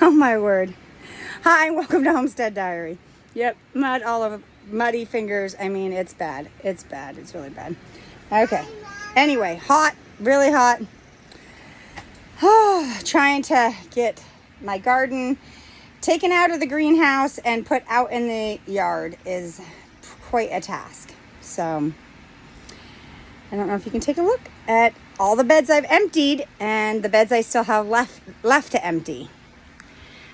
Oh my word. Hi, welcome to Homestead Diary. Yep, mud all over, muddy fingers. I mean, it's bad. It's bad. It's really bad. Okay. Anyway, hot, really hot. Trying to get my garden taken out of the greenhouse and put out in the yard is quite a task. So, I don't know if you can take a look at all the beds I've emptied and the beds I still have left to empty.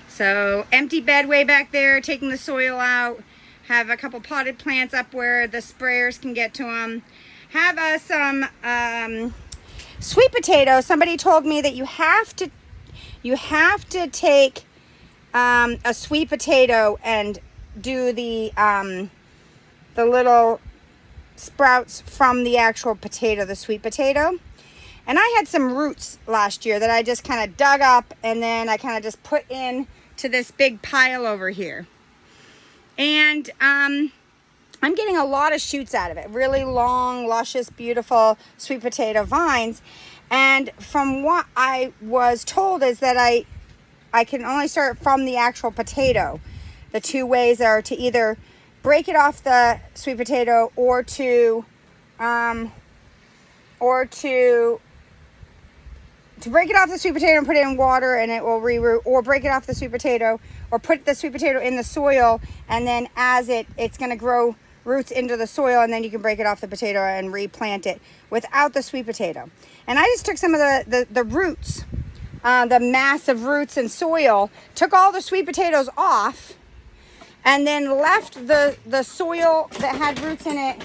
So empty bed way back there, taking the soil out. Have a couple potted plants up where the sprayers can get to them. Have some sweet potato. Somebody told me that you have to take a sweet potato and do the little sprouts from the actual potato, the sweet potato. And I had some roots last year that I just kind of dug up and then I kind of just put in to this big pile over here. And I'm getting a lot of shoots out of it. Really long, luscious, beautiful sweet potato vines. And from what I was told is that I can only start from the actual potato. The two ways are to either break it off the sweet potato or to break it off the sweet potato and put it in water and it will reroot, or break it off the sweet potato or put the sweet potato in the soil, and then as it's going to grow roots into the soil, and then you can break it off the potato and replant it without the sweet potato. And I just took some of the roots, the massive roots and soil, took all the sweet potatoes off, and then left the soil that had roots in it,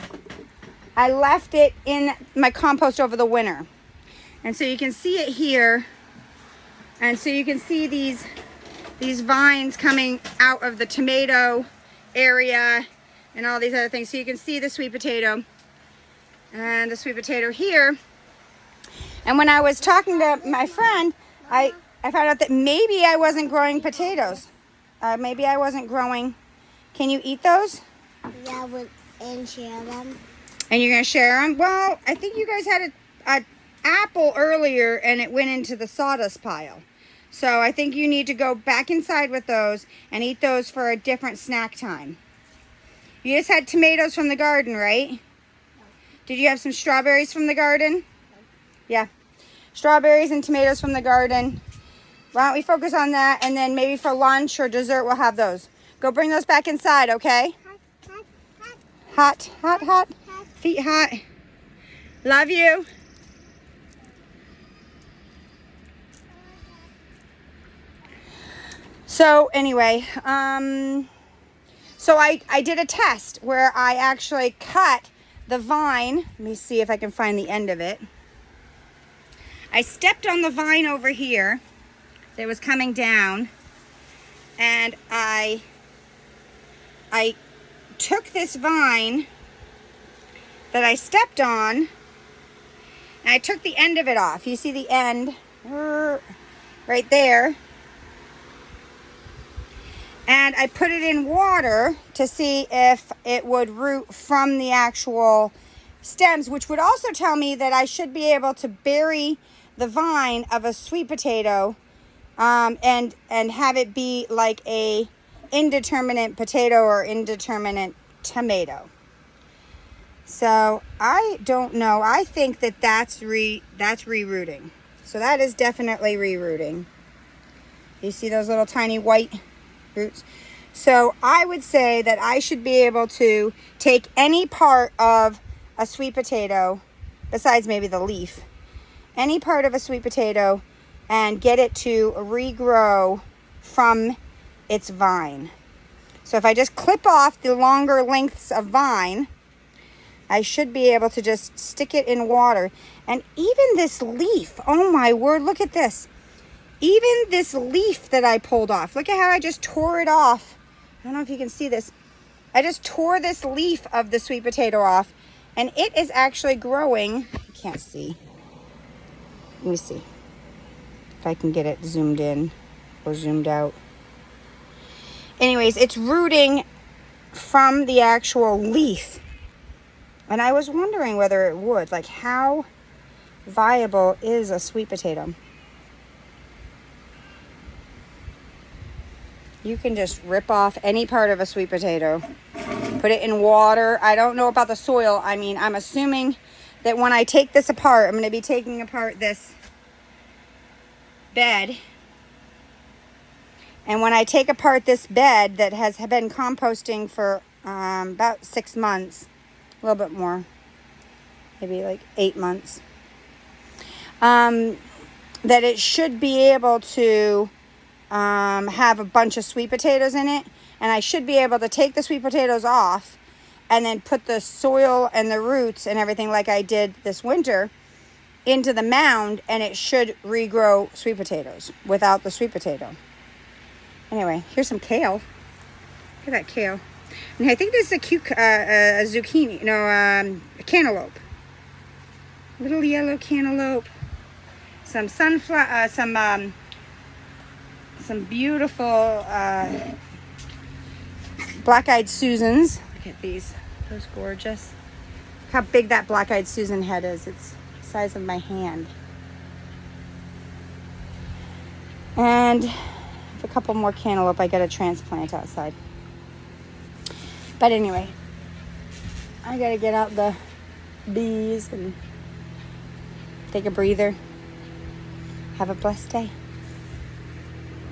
I left it in my compost over the winter. And so you can see it here. And so you can see these vines coming out of the tomato area and all these other things. So you can see the sweet potato and the sweet potato here. And when I was talking to my friend, I found out that maybe I wasn't growing potatoes. Maybe I wasn't growing. Can you eat those? Yeah, and share them. And you're going to share them? Well, I think you guys had a apple earlier and it went into the sawdust pile. So I think you need to go back inside with those and eat those for a different snack time. You just had tomatoes from the garden, right? No. Did you have some strawberries from the garden? No. Yeah. Strawberries and tomatoes from the garden. Why don't we focus on that, and then maybe for lunch or dessert we'll have those. Go bring those back inside, okay? Hot, hot, hot. Feet hot. Love you. So anyway, so I did a test where I actually cut the vine. Let me see if I can find the end of it. I stepped on the vine over here that was coming down, and I took this vine that I stepped on, and I took the end of it off. You see the end right there. And I put it in water to see if it would root from the actual stems, which would also tell me that I should be able to bury the vine of a sweet potato and have it be like a indeterminate potato or indeterminate tomato. So I don't know. I think that's rerooting. So that is definitely rerooting. You see those little tiny white roots? So I would say that I should be able to take any part of a sweet potato, besides maybe the leaf, any part of a sweet potato, and get it to regrow from its vine. So if I just clip off the longer lengths of vine, I should be able to just stick it in water. And even this leaf, oh my word, look at this. Even this leaf that I pulled off, look at how I just tore it off. I don't know if you can see this. I just tore this leaf of the sweet potato off, and it is actually growing. I can't see. Let me see if I can get it zoomed in or zoomed out. Anyways, it's rooting from the actual leaf. And I was wondering whether it would. Like, how viable is a sweet potato? You can just rip off any part of a sweet potato. Put it in water. I don't know about the soil. I mean, I'm assuming that when I take this apart, I'm going to be taking apart this bed. And when I take apart this bed that has been composting for about 6 months, a little bit more, maybe like 8 months, that it should be able to have a bunch of sweet potatoes in it. And I should be able to take the sweet potatoes off and then put the soil and the roots and everything like I did this winter into the mound, and it should regrow sweet potatoes without the sweet potato. Anyway, here's some kale. Look at that kale. And I think this is a zucchini. No, a cantaloupe. Little yellow cantaloupe. Some sunflower, some beautiful black-eyed Susans. Look at these. Those gorgeous. Look how big that black-eyed Susan head is. It's the size of my hand. And a couple more cantaloupe I got to transplant outside. But anyway, I got to get out the bees and take a breather. Have a blessed day.